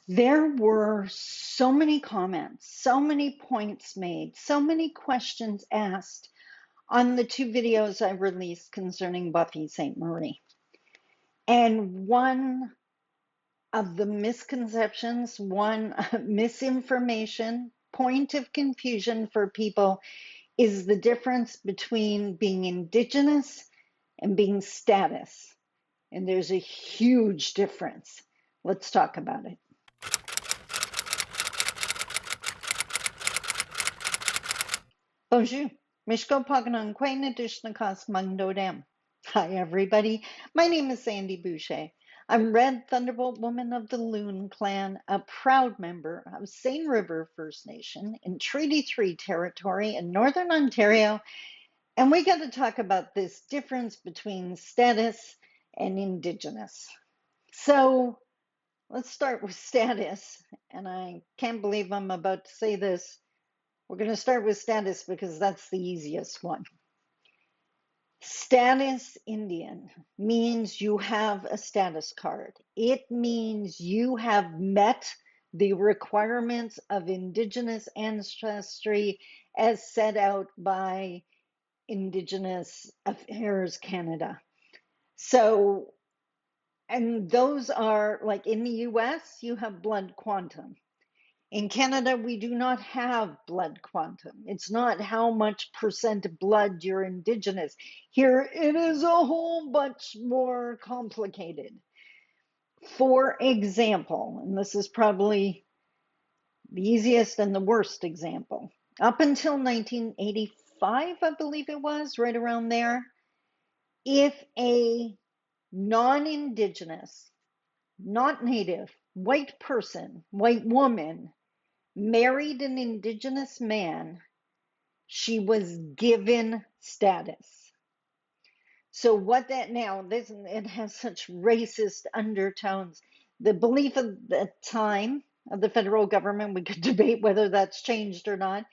There were so many comments, so many points made, so many questions asked on the two videos I released concerning Buffy Sainte-Marie. And one of the misconceptions, one misinformation, point of confusion for people is the difference between being Indigenous and being status. And there's a huge difference. Let's talk about it. Bonjour. Mishko Paganon Quena Dishnakas Mangdodem. Hi, everybody. My name is Sandi Boucher. I'm Red Thunderbolt Woman of the Loon Clan, a proud member of Seine River First Nation in Treaty 3 territory in Northern Ontario. And we got to talk about this difference between status and Indigenous. So let's start with status. And I can't believe I'm about to say this. We're going to start with status because that's the easiest one. Status Indian means you have a status card. It means you have met the requirements of Indigenous ancestry as set out by Indigenous Affairs Canada. So, and those are like in the US, you have blood quantum. In Canada, we do not have blood quantum. It's not how much percent blood you're Indigenous. Here, it is a whole bunch more complicated. For example, and this is probably the easiest and the worst example, up until 1985, I believe it was, right around there, if a non-Indigenous, not Native, white person, white woman, married an Indigenous man, she was given status. So what that now, this it has such racist undertones. The belief of the time of the federal government, we could debate whether that's changed or not,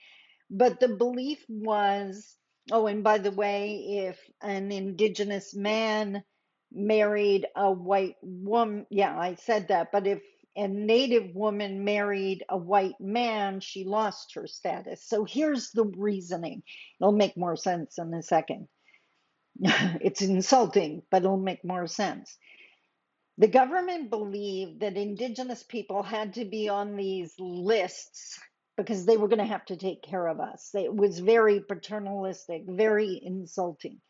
but the belief was, oh, and by the way, if an Indigenous man married a white woman, yeah, I said that, but if a Native woman married a white man, she lost her status. So here's the reasoning. It'll make more sense in a second. It's insulting, but it'll make more sense. The government believed that Indigenous people had to be on these lists because they were going to have to take care of us. It was very paternalistic, very insulting.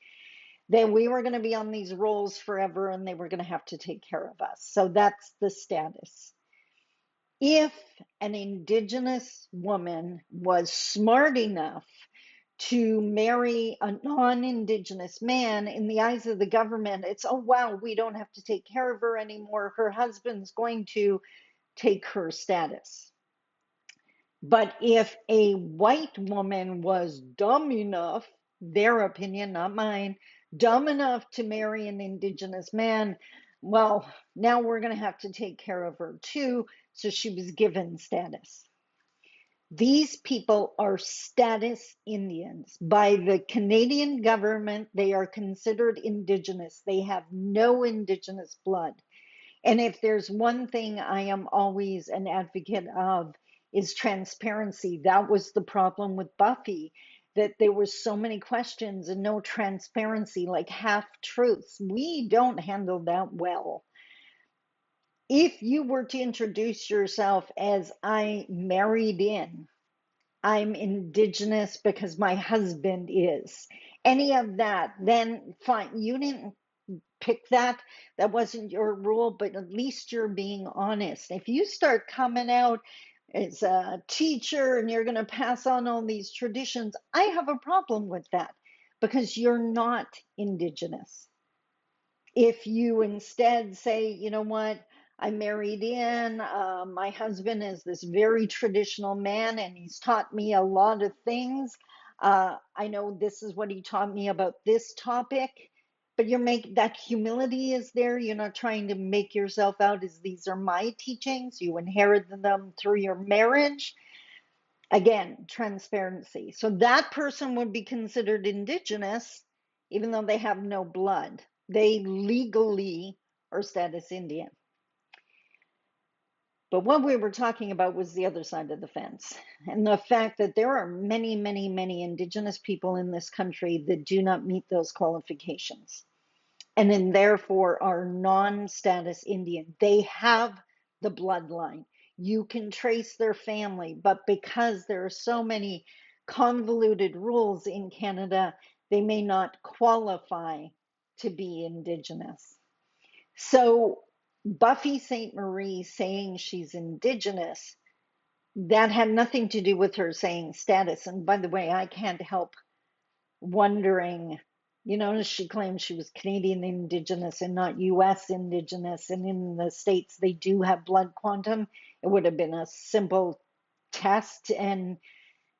That we were going to be on these rolls forever and they were going to have to take care of us. So that's the status. If an Indigenous woman was smart enough to marry a non-Indigenous man, in the eyes of the government, it's, oh, wow, we don't have to take care of her anymore. Her husband's going to take her status. But if a white woman was dumb enough, their opinion, not mine, dumb enough to marry an Indigenous man, well, now we're going to have to take care of her too. So she was given status. These people are status Indians. By the Canadian government, they are considered Indigenous. They have no Indigenous blood. And if there's one thing I am always an advocate of, is transparency. That was the problem with Buffy, that there were so many questions and no transparency, like half truths. We don't handle that well. If you were to introduce yourself as I married in, I'm Indigenous because my husband is, any of that, then fine. You didn't pick that. That wasn't your rule, but at least you're being honest. If you start coming out as a teacher and you're going to pass on all these traditions, I have a problem with that because you're not Indigenous. If you instead say, you know what, I married in, my husband is this very traditional man and he's taught me a lot of things. I know this is what he taught me about this topic, but you're making that humility is there. You're not trying to make yourself out as these are my teachings. You inherited them through your marriage. Again, transparency. So that person would be considered Indigenous, even though they have no blood. They legally are status Indian. But what we were talking about was the other side of the fence, and the fact that there are many, many, many Indigenous people in this country that do not meet those qualifications, and then therefore are non-status Indian. They have the bloodline. You can trace their family, but because there are so many convoluted rules in Canada, they may not qualify to be Indigenous. So Buffy Sainte-Marie saying she's Indigenous, that had nothing to do with her saying status. And by the way, I can't help wondering, she claimed she was Canadian Indigenous and not US Indigenous. And in the States, they do have blood quantum. It would have been a simple test and,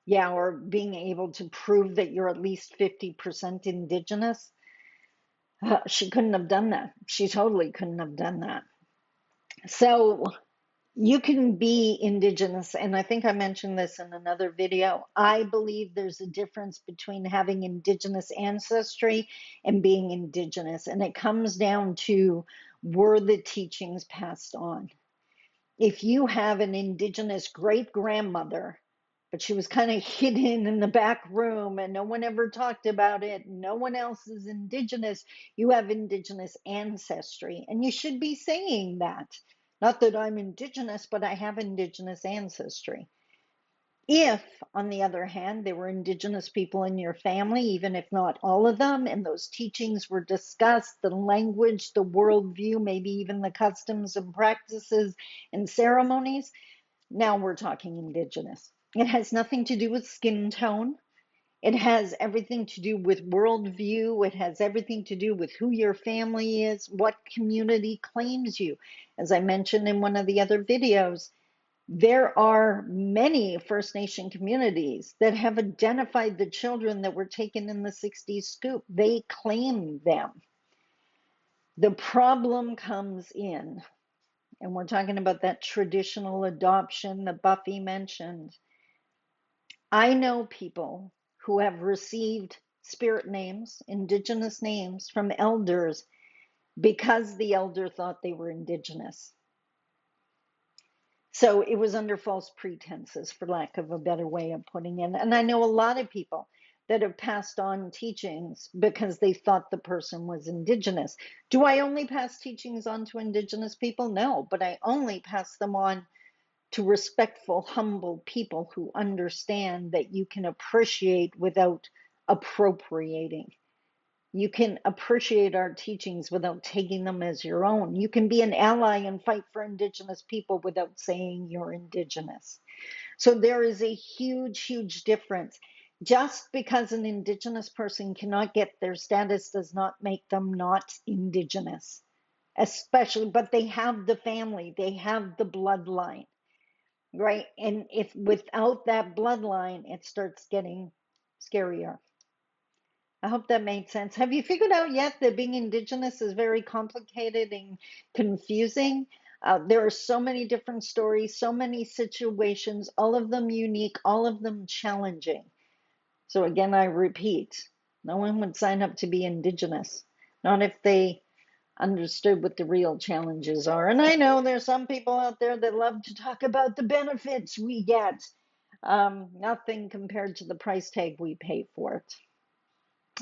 yeah, or being able to prove that you're at least 50% Indigenous. She couldn't have done that. She totally couldn't have done that. So you can be Indigenous, and I think I mentioned this in another video. I believe there's a difference between having Indigenous ancestry and being Indigenous, and it comes down to, were the teachings passed on? If you have an Indigenous great grandmother, but she was kind of hidden in the back room and no one ever talked about it, no one else is Indigenous, you have Indigenous ancestry. And you should be saying that. Not that I'm Indigenous, but I have Indigenous ancestry. If, on the other hand, there were Indigenous people in your family, even if not all of them, and those teachings were discussed, the language, the worldview, maybe even the customs and practices and ceremonies, now we're talking Indigenous. It has nothing to do with skin tone. It has everything to do with worldview. It has everything to do with who your family is, what community claims you. As I mentioned in one of the other videos, there are many First Nation communities that have identified the children that were taken in the 60s scoop. They claim them. The problem comes in, and we're talking about that traditional adoption that Buffy mentioned. I know people who have received spirit names, Indigenous names from elders because the elder thought they were Indigenous. So it was under false pretenses, for lack of a better way of putting it. And I know a lot of people that have passed on teachings because they thought the person was Indigenous. Do I only pass teachings on to Indigenous people? No, but I only pass them on to respectful, humble people who understand that you can appreciate without appropriating. You can appreciate our teachings without taking them as your own. You can be an ally and fight for Indigenous people without saying you're Indigenous. So there is a huge, huge difference. Just because an Indigenous person cannot get their status does not make them not Indigenous, especially, but they have the family, they have the bloodline, right? And if without that bloodline, it starts getting scarier. I hope that made sense. Have you figured out yet that being Indigenous is very complicated and confusing? There are so many different stories, so many situations, all of them unique, all of them challenging. So again, I repeat, no one would sign up to be Indigenous, not if they understood what the real challenges are. And I know there's some people out there that love to talk about the benefits we get. Nothing compared to the price tag we pay for it.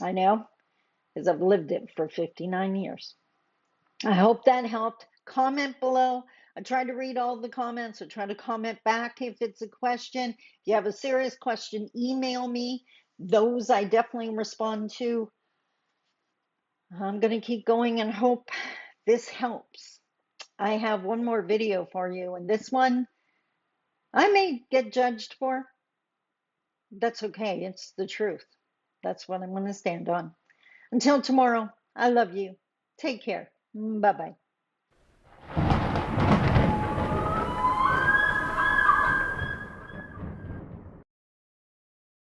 I know, because I've lived it for 59 years. I hope that helped. Comment below. I try to read all the comments. I try to comment back if it's a question. If you have a serious question, email me. Those I definitely respond to. I'm going to keep going and hope this helps. I have one more video for you, and this one I may get judged for. That's okay. It's the truth. That's what I'm going to stand on. Until tomorrow, I love you. Take care. Bye bye.